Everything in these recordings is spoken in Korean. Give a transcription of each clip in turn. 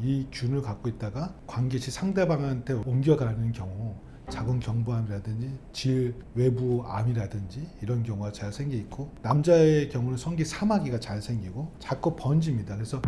이 균을 갖고 있다가 관계시 상대방한테 옮겨가는 경우 자궁 경부암이라든지 질 외부 암이라든지 이런 경우가 잘 생겨 있고, 남자의 경우는 성기 사마귀가 잘 생기고 자꾸 번집니다. 그래서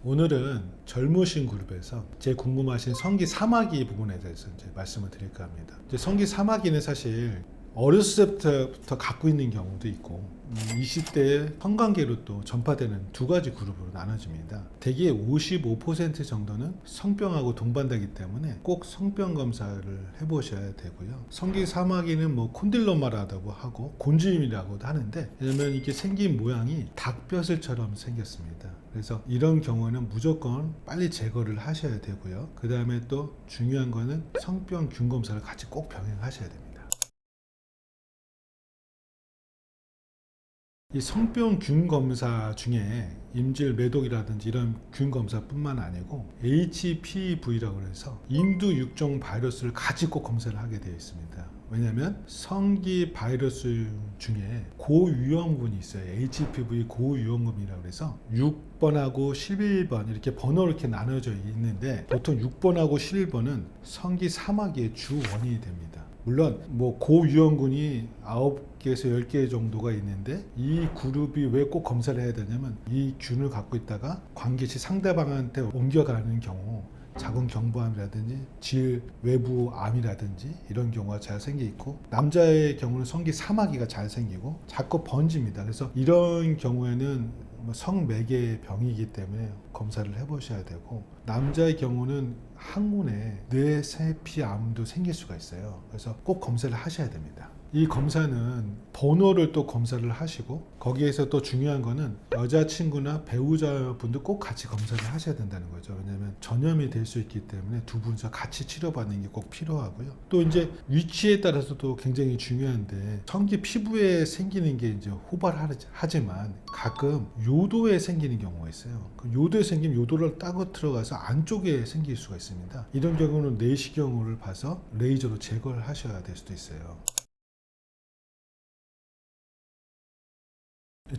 오늘은 젊으신 그룹에서 제일 궁금하신 성기 사마귀 부분에 대해서 이제 말씀을 드릴까 합니다. 이제 성기 사마귀는 사실 어렸을 때부터 갖고 있는 경우도 있고 20대에 성관계로 또 전파되는 두 가지 그룹으로 나눠집니다. 대개 55% 정도는 성병하고 동반되기 때문에 꼭 성병 검사를 해보셔야 되고요. 성기 사마귀는 뭐 콘딜로마라고 하고 곤주임이라고도 하는데, 왜냐면 이게 생긴 모양이 닭벼슬처럼 생겼습니다. 그래서 이런 경우는 무조건 빨리 제거를 하셔야 되고요. 그 다음에 또 중요한 거는 성병 균 검사를 같이 꼭 병행하셔야 됩니다. 이 성병 균 검사 중에 임질 매독이라든지 이런 균 검사뿐만 아니고 HPV라고 해서 인두 육종 바이러스를 같이 꼭 검사를 하게 되어 있습니다. 왜냐하면 성기 바이러스 중에 고위험군이 있어요. HPV 고위험군이라고 해서 6번하고 11번 이렇게 번호로 이렇게 나눠져 있는데, 보통 6번하고 11번은 성기 사마귀의 주 원인이 됩니다. 물론 뭐 고위험군이 9개에서 10개 정도가 있는데, 이 그룹이 왜 꼭 검사를 해야 되냐면 이 균을 갖고 있다가 관계시 상대방한테 옮겨가는 경우 자궁 경부암이라든지 질 외부 암이라든지 이런 경우가 잘 생겨 있고, 남자의 경우는 성기 사마귀가 잘 생기고 자꾸 번집니다. 그래서 이런 경우에는 성매개 병이기 때문에 검사를 해보셔야 되고, 남자의 경우는 항문에 뇌세피암도 생길 수가 있어요. 그래서 꼭 검사를 하셔야 됩니다. 이 검사는 번호를 또 검사를 하시고, 거기에서 또 중요한 거는 여자친구나 배우자분도 꼭 같이 검사를 하셔야 된다는 거죠. 왜냐하면 전염이 될 수 있기 때문에 두 분이서 같이 치료받는 게 꼭 필요하고요. 또 이제 위치에 따라서도 굉장히 중요한데, 성기 피부에 생기는 게 이제 호발하지만 가끔 요도에 생기는 경우가 있어요. 그 요도에 생기면 요도를 따고 들어가서 안쪽에 생길 수가 있습니다. 이런 경우는 내시경을 봐서 레이저로 제거를 하셔야 될 수도 있어요.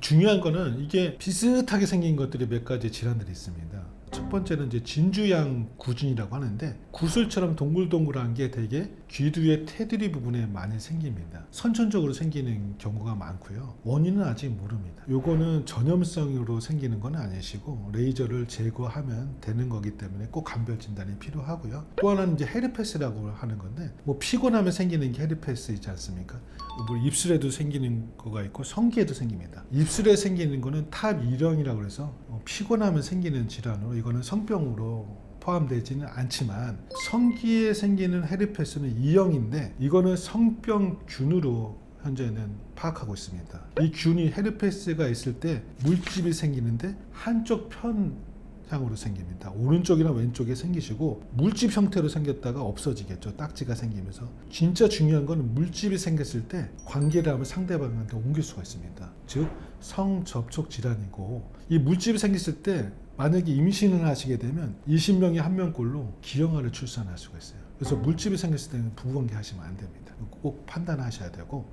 중요한 거는 이게 비슷하게 생긴 것들이 몇 가지 질환들이 있습니다. 첫 번째는 이제 진주양 구진이라고 하는데, 구슬처럼 동글동글한 게 되게 귀두의 테두리 부분에 많이 생깁니다. 선천적으로 생기는 경우가 많고요. 원인은 아직 모릅니다. 요거는 전염성으로 생기는 건 아니시고 레이저를 제거하면 되는 거기 때문에 꼭 감별 진단이 필요하고요. 또 하나는 이제 헤르페스라고 하는 건데, 뭐 피곤하면 생기는 게 헤르페스이지 않습니까? 뭐 입술에도 생기는 거가 있고 성기에도 생깁니다. 입술에 생기는 거는 탑2령이라고 해서 피곤하면 생기는 질환으로, 이거는 성병으로 포함되지는 않지만, 성기에 생기는 헤르페스는 2형인데 이거는 성병균으로 현재는 파악하고 있습니다. 이 균이 헤르페스가 있을 때 물집이 생기는데 한쪽 편향으로 생깁니다. 오른쪽이나 왼쪽에 생기시고 물집 형태로 생겼다가 없어지겠죠. 딱지가 생기면서. 진짜 중요한 건 물집이 생겼을 때 관계를 하면 상대방한테 옮길 수가 있습니다. 즉 성접촉 질환이고, 이 물집이 생겼을 때 만약에 임신을 하시게 되면 20명에 1명꼴로 기형아를 출산할 수가 있어요. 그래서 물집이 생겼을 때는 부부관계 하시면 안 됩니다. 꼭 판단하셔야 되고,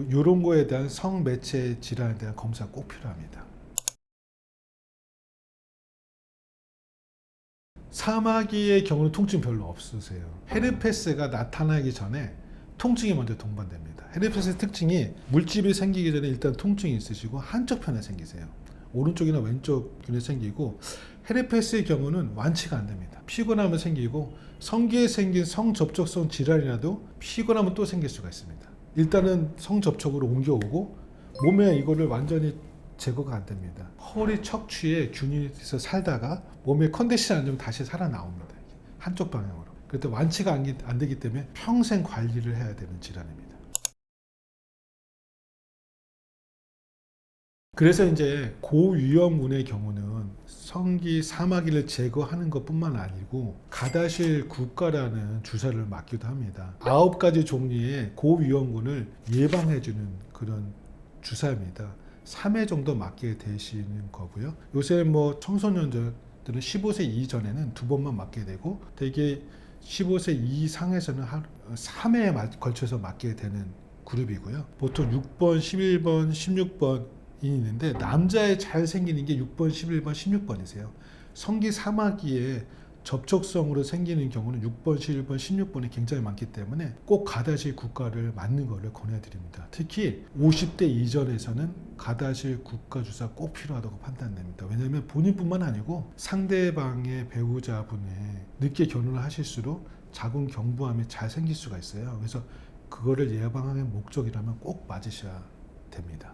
이런 거에 대한 성매체 질환에 대한 검사가 꼭 필요합니다. 사마귀의 경우는 통증 별로 없으세요. 헤르페스가 나타나기 전에 통증이 먼저 동반됩니다. 헤르페스의 특징이 물집이 생기기 전에 일단 통증이 있으시고 한쪽 편에 생기세요. 오른쪽이나 왼쪽 균에 생기고, 헤르페스의 경우는 완치가 안 됩니다. 피곤하면 생기고, 성기에 생긴 성접촉성 질환이라도 피곤하면 또 생길 수가 있습니다. 일단은 성접촉으로 옮겨오고 몸에 이거를 완전히 제거가 안 됩니다. 허리 척추에 균이 있어 살다가 몸의 컨디션이 안 좋으면 다시 살아나옵니다. 한쪽 방향으로. 그때 완치가 안 되기 때문에 평생 관리를 해야 되는 질환입니다. 그래서 이제 고위험군의 경우는 성기 사마귀를 제거하는 것뿐만 아니고 가다실 국가라는 주사를 맞기도 합니다. 9가지 종류의 고위험군을 예방해주는 그런 주사입니다. 3회 정도 맞게 되시는 거고요. 요새 뭐 청소년들은 15세 이전에는 2번만 맞게 되고, 되게 15세 이상에서는 3회에 걸쳐서 맞게 되는 그룹이고요. 보통 6번, 11번, 16번이 있는데 남자에 잘 생기는 게 6번, 11번, 16번이세요. 성기 사마귀에 접촉성으로 생기는 경우는 6번, 11번, 16번이 굉장히 많기 때문에 꼭 가다실 국가를 맞는 거를 권해드립니다. 특히 50대 이전에서는 가다실 국가 주사 꼭 필요하다고 판단됩니다. 왜냐하면 본인뿐만 아니고 상대방의 배우자분의 늦게 결혼을 하실수록 자궁 경부암이 잘 생길 수가 있어요. 그래서 그거를 예방하는 목적이라면 꼭 맞으셔야 됩니다.